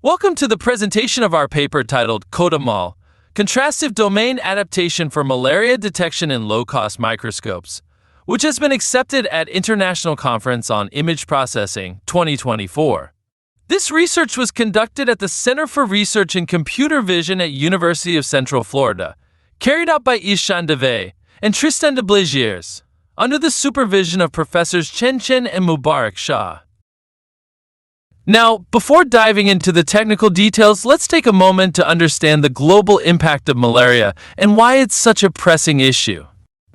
Welcome to the presentation of our paper titled CodaMal, Contrastive Domain Adaptation for Malaria Detection in Low-Cost Microscopes, which has been accepted at International Conference on Image Processing 2024. This research was conducted at the Center for Research in Computer Vision at University of Central Florida, carried out by Ishan Deve and Tristan de Blaziers, under the supervision of Professors Chen Chen and Mubarak Shah. Now, before diving into the technical details, let's take a moment to understand the global impact of malaria and why it's such a pressing issue.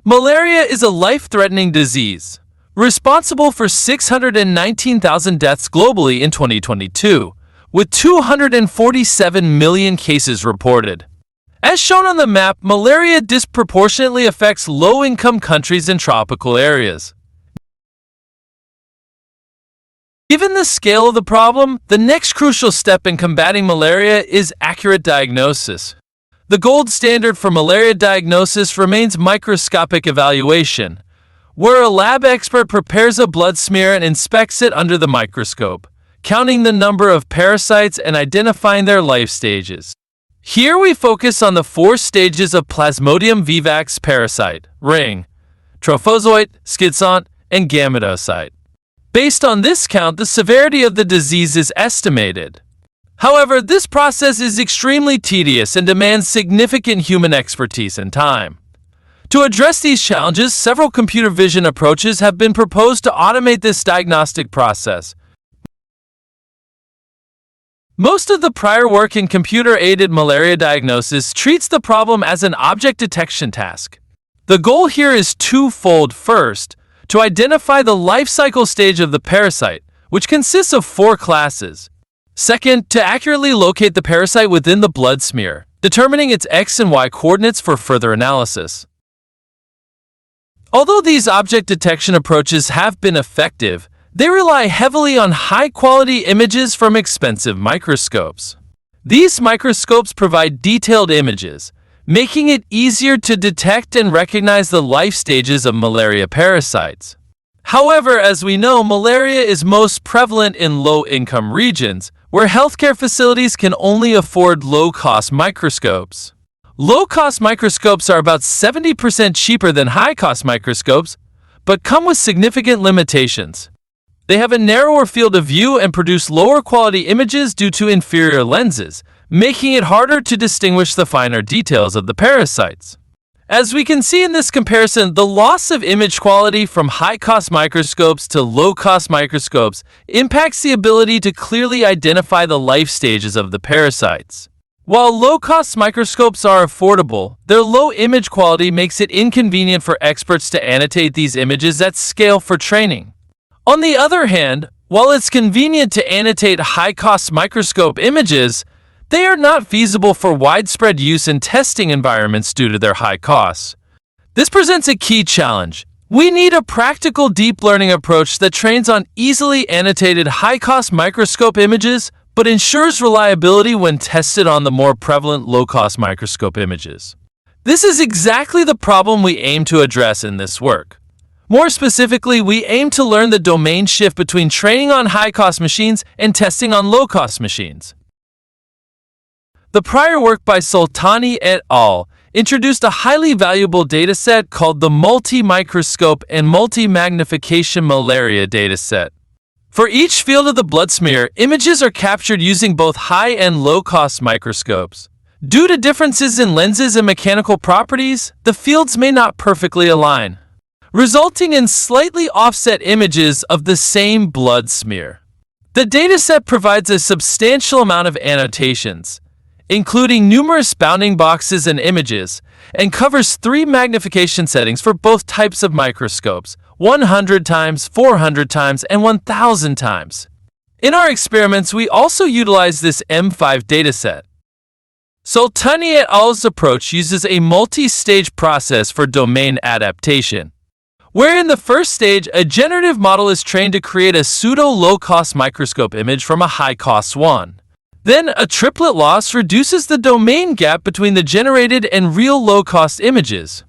Malaria is a life-threatening disease, responsible for 619,000 deaths globally in 2022, with 247 million cases reported. As shown on the map, malaria disproportionately affects low-income countries and tropical areas. Given the scale of the problem, the next crucial step in combating malaria is accurate diagnosis. The gold standard for malaria diagnosis remains microscopic evaluation, where a lab expert prepares a blood smear and inspects it under the microscope, counting the number of parasites and identifying their life stages. Here we focus on the 4 stages of Plasmodium vivax parasite, ring, trophozoite, schizont, and gametocyte. Based on this count, the severity of the disease is estimated. However, this process is extremely tedious and demands significant human expertise and time. To address these challenges, several computer vision approaches have been proposed to automate this diagnostic process. Most of the prior work in computer-aided malaria diagnosis treats the problem as an object detection task. The goal here is twofold. First, to identify the life cycle stage of the parasite, which consists of 4 classes. Second, to accurately locate the parasite within the blood smear, determining its X and Y coordinates for further analysis. Although these object detection approaches have been effective, they rely heavily on high-quality images from expensive microscopes. These microscopes provide detailed images, making it easier to detect and recognize the life stages of malaria parasites. However, as we know, malaria is most prevalent in low-income regions, where healthcare facilities can only afford low-cost microscopes. Low-cost microscopes are about 70% cheaper than high-cost microscopes, but come with significant limitations. They have a narrower field of view and produce lower-quality images due to inferior lenses, making it harder to distinguish the finer details of the parasites. As we can see in this comparison, the loss of image quality from high-cost microscopes to low-cost microscopes impacts the ability to clearly identify the life stages of the parasites. While low-cost microscopes are affordable, their low image quality makes it inconvenient for experts to annotate these images at scale for training. On the other hand, while it's convenient to annotate high-cost microscope images, they are not feasible for widespread use in testing environments due to their high costs. This presents a key challenge. We need a practical deep learning approach that trains on easily annotated high-cost microscope images, but ensures reliability when tested on the more prevalent low-cost microscope images. This is exactly the problem we aim to address in this work. More specifically, we aim to learn the domain shift between training on high-cost machines and testing on low-cost machines. The prior work by Soltani et al. Introduced a highly valuable dataset called the Multi-Microscope and Multi-Magnification Malaria dataset. For each field of the blood smear, images are captured using both high and low-cost microscopes. Due to differences in lenses and mechanical properties, the fields may not perfectly align, resulting in slightly offset images of the same blood smear. The dataset provides a substantial amount of annotations, including numerous bounding boxes and images, and covers 3 magnification settings for both types of microscopes, 100 times, 400 times, and 1000 times. In our experiments, we also utilize this M5 dataset. Soltani et al.'s approach uses a multi-stage process for domain adaptation, where in the first stage, a generative model is trained to create a pseudo-low-cost microscope image from a high-cost one. Then, a triplet loss reduces the domain gap between the generated and real low-cost images.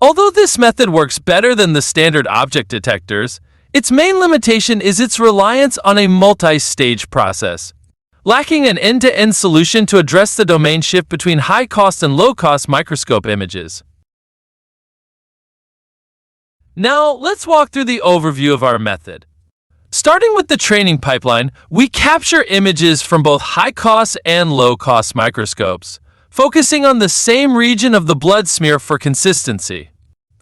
Although this method works better than the standard object detectors, its main limitation is its reliance on a multi-stage process. lacking an end-to-end solution to address the domain shift between high-cost and low-cost microscope images. Now, let's walk through the overview of our method. Starting with the training pipeline, we capture images from both high-cost and low-cost microscopes, focusing on the same region of the blood smear for consistency.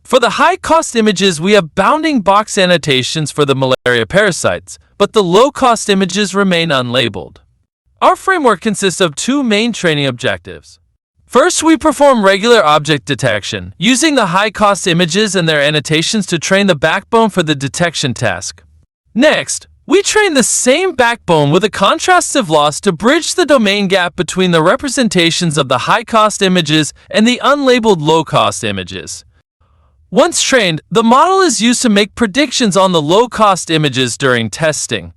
For the high-cost images, we have bounding box annotations for the malaria parasites, but the low-cost images remain unlabeled. Our framework consists of two main training objectives. First, we perform regular object detection, using the high-cost images and their annotations to train the backbone for the detection task. Next, we train the same backbone with a contrastive loss to bridge the domain gap between the representations of the high-cost images and the unlabeled low-cost images. Once trained, the model is used to make predictions on the low-cost images during testing.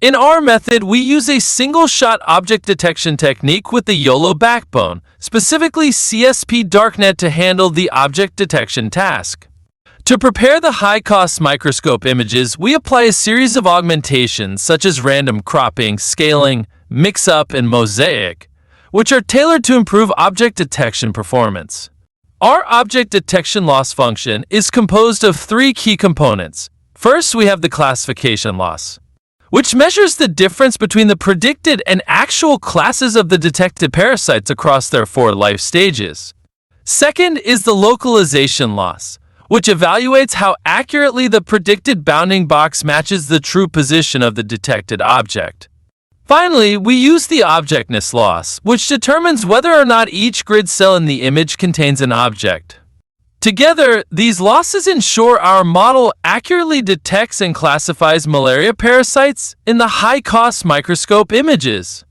In our method, we use a single-shot object detection technique with the YOLO backbone, specifically CSP darknet, to handle the object detection task. To prepare the high-cost microscope images, we apply a series of augmentations such as random cropping, scaling, mix-up, and mosaic, which are tailored to improve object detection performance. Our object detection loss function is composed of three key components. First, we have the classification loss, which measures the difference between the predicted and actual classes of the detected parasites across their 4 life stages. Second is the localization loss, which evaluates how accurately the predicted bounding box matches the true position of the detected object. Finally, we use the objectness loss, which determines whether or not each grid cell in the image contains an object. Together, these losses ensure our model accurately detects and classifies malaria parasites in the high-cost microscope images.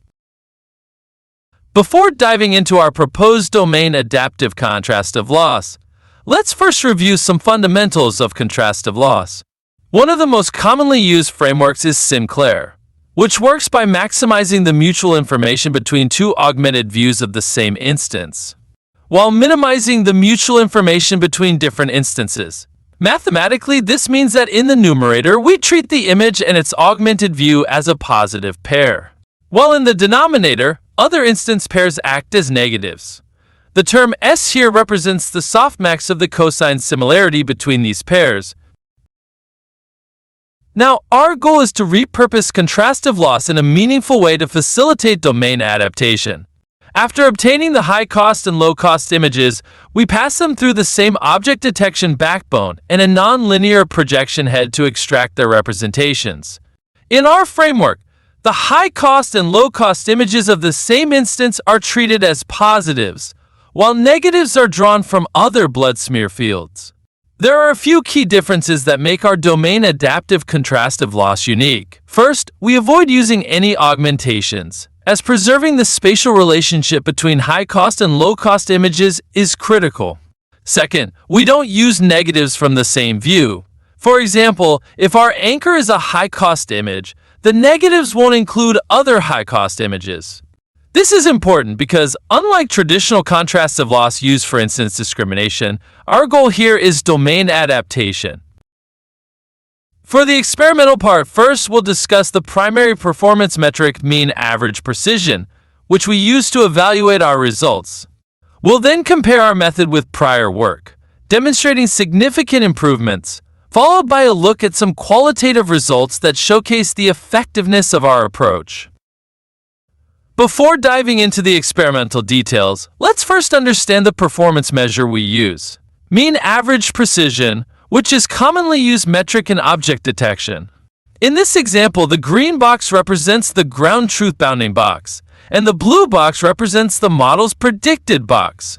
Before diving into our proposed domain adaptive contrastive loss, let's first review some fundamentals of contrastive loss. One of the most commonly used frameworks is Sinclair, which works by maximizing the mutual information between two augmented views of the same instance, while minimizing the mutual information between different instances. Mathematically, this means that in the numerator, we treat the image and its augmented view as a positive pair, while in the denominator, other instance pairs act as negatives. The term S here represents the softmax of the cosine similarity between these pairs. Now, our goal is to repurpose contrastive loss in a meaningful way to facilitate domain adaptation. After obtaining the high-cost and low-cost images, we pass them through the same object detection backbone and a non-linear projection head to extract their representations. In our framework, the high-cost and low-cost images of the same instance are treated as positives, while negatives are drawn from other blood smear fields. There are a few key differences that make our domain adaptive contrastive loss unique. First, we avoid using any augmentations, as preserving the spatial relationship between high-cost and low-cost images is critical. Second, we don't use negatives from the same view. For example, if our anchor is a high-cost image, the negatives won't include other high-cost images. This is important because, unlike traditional contrastive loss used for instance discrimination, our goal here is domain adaptation. For the experimental part, first we'll discuss the primary performance metric mean average precision, which we use to evaluate our results. We'll then compare our method with prior work, demonstrating significant improvements, followed by a look at some qualitative results that showcase the effectiveness of our approach. Before diving into the experimental details, let's first understand the performance measure we use. Mean average precision, which is commonly used metric in object detection. In this example, the green box represents the ground truth bounding box, and the blue box represents the model's predicted box.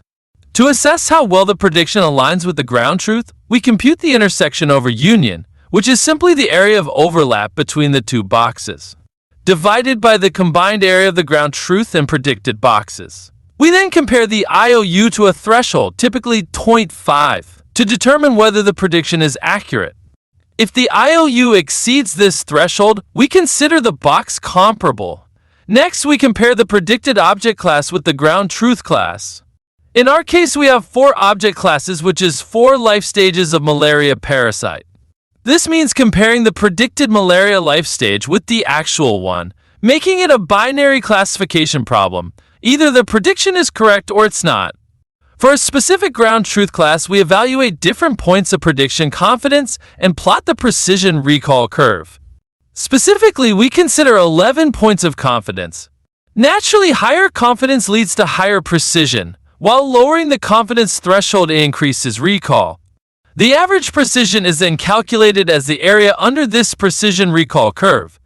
To assess how well the prediction aligns with the ground truth, we compute the intersection over union, which is simply the area of overlap between the two boxes, divided by the combined area of the ground truth and predicted boxes. We then compare the IOU to a threshold, typically 0.5, to determine whether the prediction is accurate. If the IOU exceeds this threshold, we consider the box comparable. Next, we compare the predicted object class with the ground truth class. In our case, we have 4 object classes, which is 4 life stages of malaria parasite. This means comparing the predicted malaria life stage with the actual one, making it a binary classification problem. Either the prediction is correct or it's not. For a specific ground truth class, we evaluate different points of prediction confidence and plot the precision recall curve. Specifically, we consider 11 points of confidence. Naturally, higher confidence leads to higher precision, while lowering the confidence threshold increases recall. The average precision is then calculated as the area under this precision recall curve.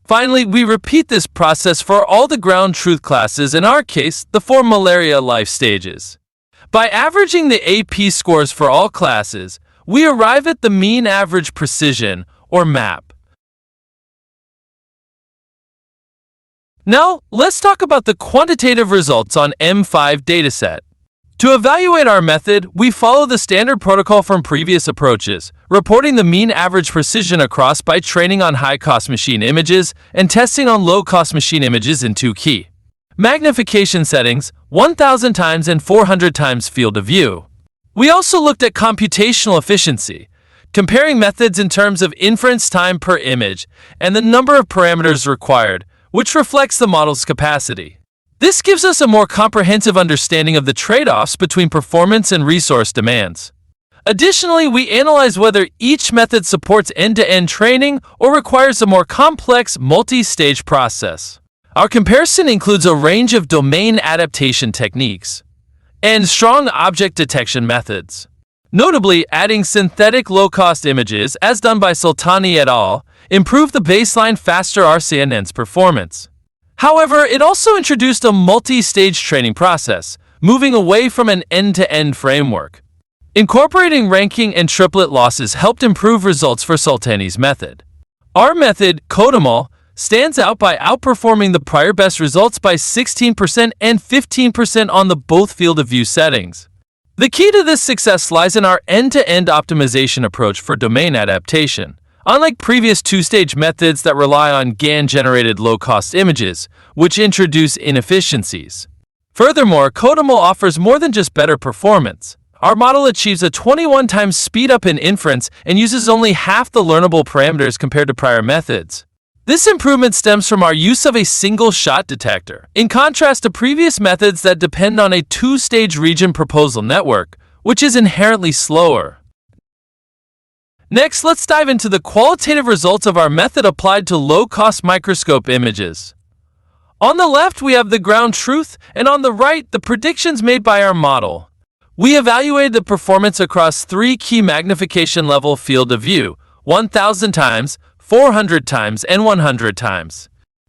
Finally, we repeat this process for all the ground truth classes, in our case, the 4 malaria life stages. By averaging the AP scores for all classes, we arrive at the mean average precision, or MAP. Now, let's talk about the quantitative results on M5 dataset. To evaluate our method, we follow the standard protocol from previous approaches, reporting the mean average precision across by training on high-cost machine images and testing on low-cost machine images in 2 key magnification settings, 1000 times and 400 times field of view. We also looked at computational efficiency, comparing methods in terms of inference time per image and the number of parameters required, which reflects the model's capacity. This gives us a more comprehensive understanding of the trade-offs between performance and resource demands. Additionally, we analyze whether each method supports end-to-end training or requires a more complex, multi-stage process. Our comparison includes a range of domain adaptation techniques and strong object detection methods. Notably, adding synthetic low-cost images, as done by Sultani et al., improved the baseline faster RCNN's performance. However, it also introduced a multi-stage training process, moving away from an end-to-end framework. Incorporating ranking and triplet losses helped improve results for Sultani's method. Our method, CodaMal, stands out by outperforming the prior best results by 16% and 15% on the both field of view settings. The key to this success lies in our end-to-end optimization approach for domain adaptation. Unlike previous 2-stage methods that rely on GAN-generated low-cost images, which introduce inefficiencies. Furthermore, CodaMal offers more than just better performance. Our model achieves a 21 times speed-up in inference and uses only half the learnable parameters compared to prior methods. This improvement stems from our use of a single-shot detector, in contrast to previous methods that depend on a 2-stage region proposal network, which is inherently slower. Next, let's dive into the qualitative results of our method applied to low-cost microscope images. On the left, we have the ground truth, and on the right, the predictions made by our model. We evaluated the performance across 3 key magnification level field of view, 1000 times, 400 times, and 100 times.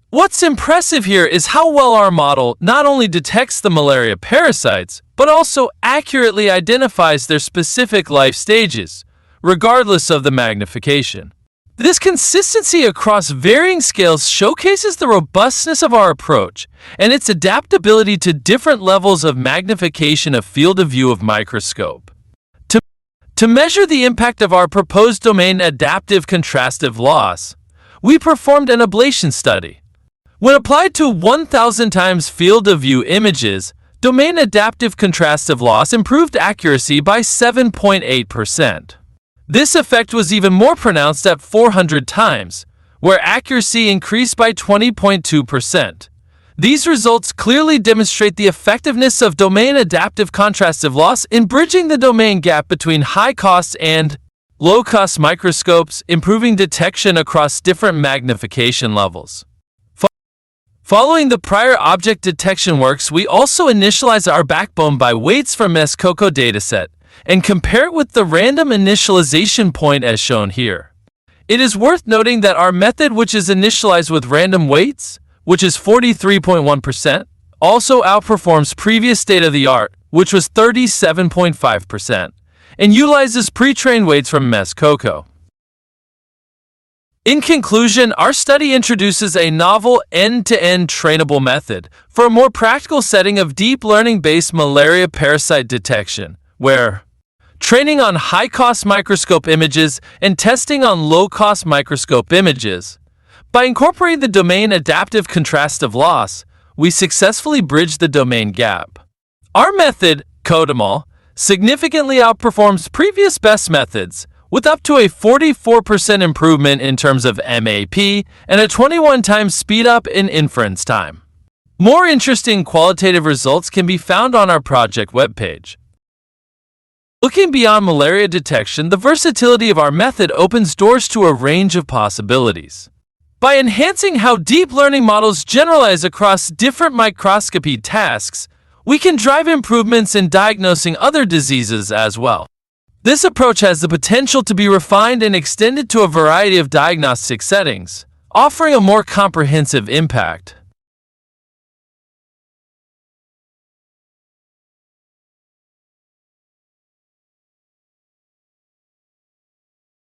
What's impressive here is how well our model not only detects the malaria parasites, but also accurately identifies their specific life stages, regardless of the magnification. This consistency across varying scales showcases the robustness of our approach and its adaptability to different levels of magnification of field of view of microscope. To measure the impact of our proposed domain adaptive contrastive loss, we performed an ablation study. When applied to 1000 times field of view images, domain adaptive contrastive loss improved accuracy by 7.8%. This effect was even more pronounced at 400 times, where accuracy increased by 20.2%. These results clearly demonstrate the effectiveness of domain adaptive contrastive loss in bridging the domain gap between high-cost and low-cost microscopes, improving detection across different magnification levels. Following the prior object detection works, we also initialize our backbone by weights from Microscopes dataset and compare it with the random initialization point as shown here. It is worth noting that our method, which is initialized with random weights, which is 43.1%, also outperforms previous state-of-the-art, which was 37.5%, and utilizes pre-trained weights from Microscopes. In conclusion, our study introduces a novel end-to-end trainable method for a more practical setting of deep learning-based malaria parasite detection, where training on high-cost microscope images and testing on low-cost microscope images. By incorporating the domain adaptive contrastive loss, we successfully bridge the domain gap. Our method, CodaMal, significantly outperforms previous best methods, with up to a 44% improvement in terms of MAP and a 21 times speed-up in inference time. More interesting qualitative results can be found on our project webpage. Looking beyond malaria detection, the versatility of our method opens doors to a range of possibilities. By enhancing how deep learning models generalize across different microscopy tasks, we can drive improvements in diagnosing other diseases as well. This approach has the potential to be refined and extended to a variety of diagnostic settings, offering a more comprehensive impact.